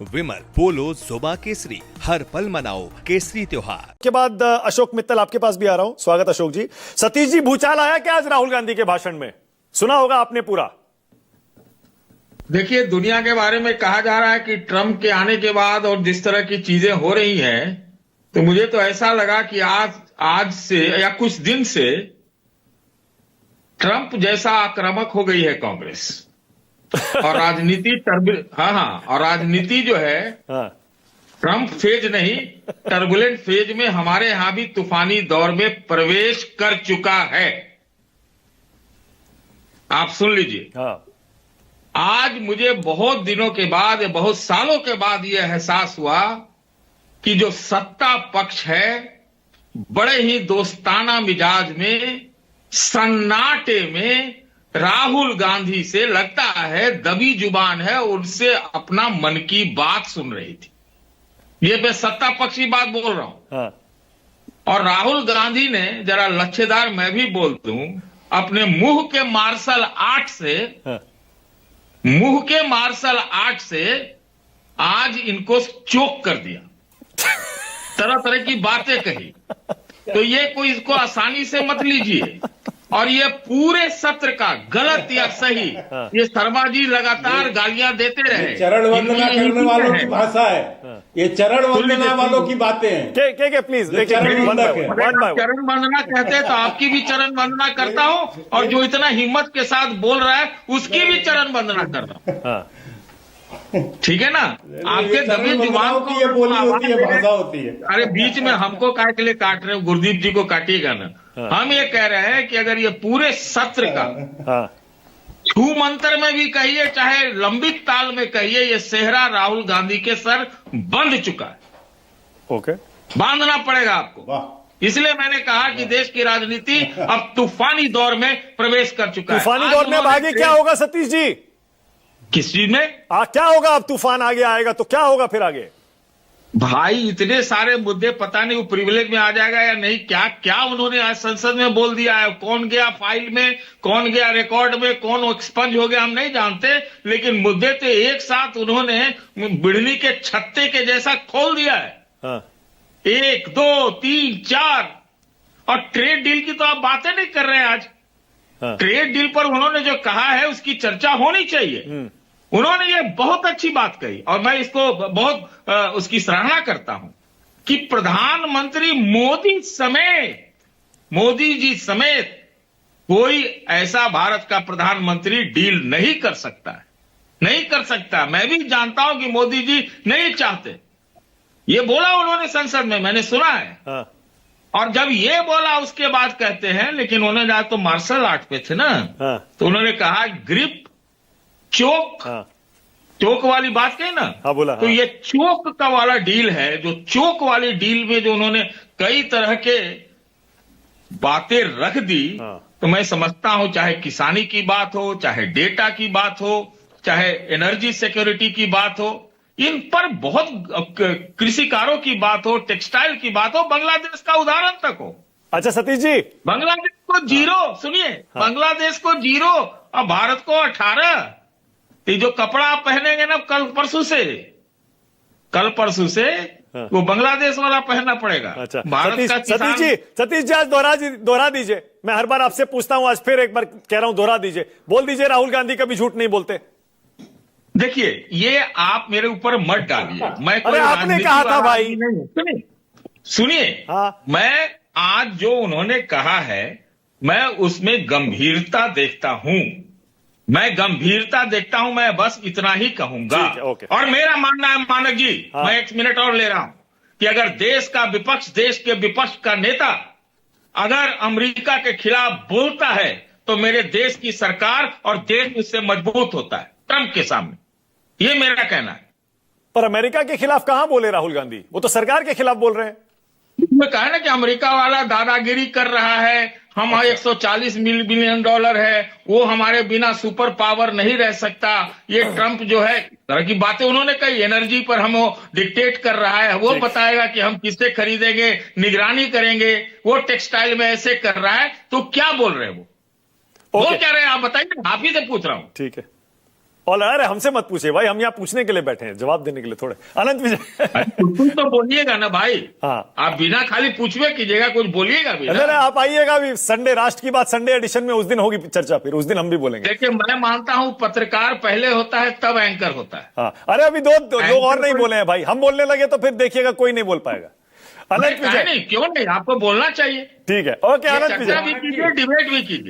विमल पोलो जुबा केसरी, हर पल मनाओ केसरी त्योहार। के बाद अशोक मित्तल आपके पास भी आ रहा हूं। स्वागत अशोक जी। सतीश जी, भूचाल आया क्या आज राहुल गांधी के भाषण में? सुना होगा आपने पूरा। देखिए, दुनिया के बारे में कहा जा रहा है कि ट्रंप के आने के बाद और जिस तरह की चीजें हो रही हैं, तो मुझे तो ऐसा लगा कि आज से या कुछ दिन से ट्रंप जैसा आक्रामक हो गई है कांग्रेस और राजनीति और राजनीति जो है हाँ। ट्रंप फेज नहीं, टर्बुलेंट फेज में हमारे यहां भी तूफानी दौर में प्रवेश कर चुका है। आप सुन लीजिए। हाँ। आज मुझे बहुत दिनों के बाद, बहुत सालों के बाद यह एहसास हुआ कि जो सत्ता पक्ष है बड़े ही दोस्ताना मिजाज में, सन्नाटे में राहुल गांधी से लगता है दबी जुबान है, उनसे अपना मन की बात सुन रही थी। ये मैं सत्ता पक्ष की बात बोल रहा हूं। हाँ। और राहुल गांधी ने, जरा लच्छेदार मैं भी बोल दूं, अपने मुंह के मार्शल आर्ट से आज इनको चोक कर दिया, तरह तरह की बातें कही। तो ये कोई इसको आसानी से मत लीजिए। और ये पूरे सत्र का गलत या सही, ये शर्मा जी लगातार गालियां देते रहे। चरण वंदना करने वालों की भाषा है, ये चरण वंदना वालों की बातें हैं। के प्लीज देखिए, चरण वंदना कहते हैं तो आपकी भी चरण वंदना करता हूं, और जो इतना हिम्मत के साथ बोल रहा है उसकी भी चरण वंदना कर रहा हूं। ठीक है ना? आपके दबे जुबान को ये बोली होती है, भाषा होती है। अरे बीच में हमको काहे के लिए काट रहे हो? गुरदीप जी को काटिएगा ना। हम ये कह रहे हैं कि अगर ये पूरे सत्र का छू मंत्र में भी कहिए, चाहे लंबित ताल में कहिए, ये सेहरा राहुल गांधी के सर बंध चुका है। ओके, बांधना पड़ेगा आपको। इसलिए मैंने कहा कि देश की राजनीति अब तूफानी दौर में प्रवेश कर चुका है। तूफानी दौर में अब आगे क्या होगा सतीश जी? किस चीज में क्या होगा? अब तूफान आगे आएगा तो क्या होगा फिर आगे? भाई, इतने सारे मुद्दे, पता नहीं वो प्रिविलेज में आ जाएगा या नहीं। क्या क्या उन्होंने आज संसद में बोल दिया है? कौन गया फाइल में, कौन गया रिकॉर्ड में, कौन एक्सपंज हो गया, हम नहीं जानते। लेकिन मुद्दे तो एक साथ उन्होंने बिजली के छत्ते के जैसा खोल दिया है। हाँ। 1, 2, 3, 4। और ट्रेड डील की तो आप बातें नहीं कर रहे हैं आज। हाँ। ट्रेड डील पर उन्होंने जो कहा है उसकी चर्चा होनी चाहिए। उन्होंने ये बहुत अच्छी बात कही और मैं इसको बहुत उसकी सराहना करता हूं कि प्रधानमंत्री मोदी जी समेत कोई ऐसा भारत का प्रधानमंत्री डील नहीं कर सकता है, नहीं कर सकता। मैं भी जानता हूं कि मोदी जी नहीं चाहते। ये बोला उन्होंने संसद में, मैंने सुना है। हाँ। और जब ये बोला उसके बाद कहते हैं, लेकिन उन्होंने आज तो मार्शल आर्ट पे थे ना। हाँ। तो उन्होंने कहा ग्रिप, चोक। हाँ। चोक वाली बात कही ना। हाँ, बोला। तो हाँ। ये चोक का वाला डील है, जो चोक वाली डील में जो उन्होंने कई तरह के बातें रख दी। हाँ। तो मैं समझता हूं, चाहे किसानी की बात हो, चाहे डेटा की बात हो, चाहे एनर्जी सिक्योरिटी की बात हो, इन पर बहुत, कृषिकारों की बात हो, टेक्सटाइल की बात हो, बांग्लादेश का उदाहरण तक हो। अच्छा सतीश जी, बांग्लादेश को 0, सुनिए। हाँ। बांग्लादेश को 0 और भारत को 18। ये जो कपड़ा आप पहनेंगे ना कल परसों से हाँ। वो बांग्लादेश वाला पहनना पड़ेगा। अच्छा भारत का सतीश जी आज दोहरा दीजिए। मैं हर बार आपसे पूछता हूं, आज फिर एक बार कह रहा हूं, दोहरा दीजिए। बोल दीजिए राहुल गांधी कभी झूठ नहीं बोलते। देखिए, ये आप मेरे ऊपर मत डालिए। मैं कोई अरे आपने कहा था भाई। सुनिए। हाँ। मैं आज जो उन्होंने कहा है, मैं उसमें गंभीरता देखता हूं। मैं बस इतना ही कहूंगा। ठीक है, ओके। और मेरा मानना है, मानक जी, हाँ। मैं 1 मिनट और ले रहा हूं, कि अगर देश के विपक्ष का नेता अगर अमेरिका के खिलाफ बोलता है तो मेरे देश की सरकार और देश उससे मजबूत होता है ट्रंप के सामने। ये मेरा कहना है। पर अमेरिका के खिलाफ कहां बोले राहुल गांधी? वो तो सरकार के खिलाफ बोल रहे हैं। मैं कहा ना कि अमेरिका वाला दादागिरी कर रहा है। हम $140 बिलियन है, वो हमारे बिना सुपर पावर नहीं रह सकता। ये ट्रंप जो है, तरह की बातें उन्होंने कही। एनर्जी पर हम वो डिक्टेट कर रहा है, वो बताएगा कि हम किससे खरीदेंगे, निगरानी करेंगे। वो टेक्सटाइल में ऐसे कर रहा है। तो क्या बोल रहे हैं वो? बोल क्या रहे हैं आप बताइए, आप ही से पूछ रहा हूं। ठीक है। और अरे हमसे मत पूछिए भाई, हम यहाँ पूछने के लिए बैठे हैं, जवाब देने के लिए थोड़े। अनंत विजय। तुम तो बोलिएगा ना भाई। हाँ, आप बिना खाली पूछवे कीजिएगा, कुछ बोलिएगा भी नहीं आप आइएगा अभी संडे, राष्ट्र की बात संडे एडिशन में, उस दिन होगी चर्चा, फिर उस दिन हम भी बोलेंगे। देखिए, मैं मानता हूं पत्रकार पहले होता है तब एंकर होता है। हाँ, अरे अभी दो लोग और नहीं बोले हैं भाई, हम बोलने लगे तो फिर देखिएगा कोई नहीं बोल पाएगा। अनंत विजय। नहीं, क्यों नहीं, आपको बोलना चाहिए। ठीक है, ओके अनंत विजय। चर्चा भी कीजिए, डिबेट भी कीजिए।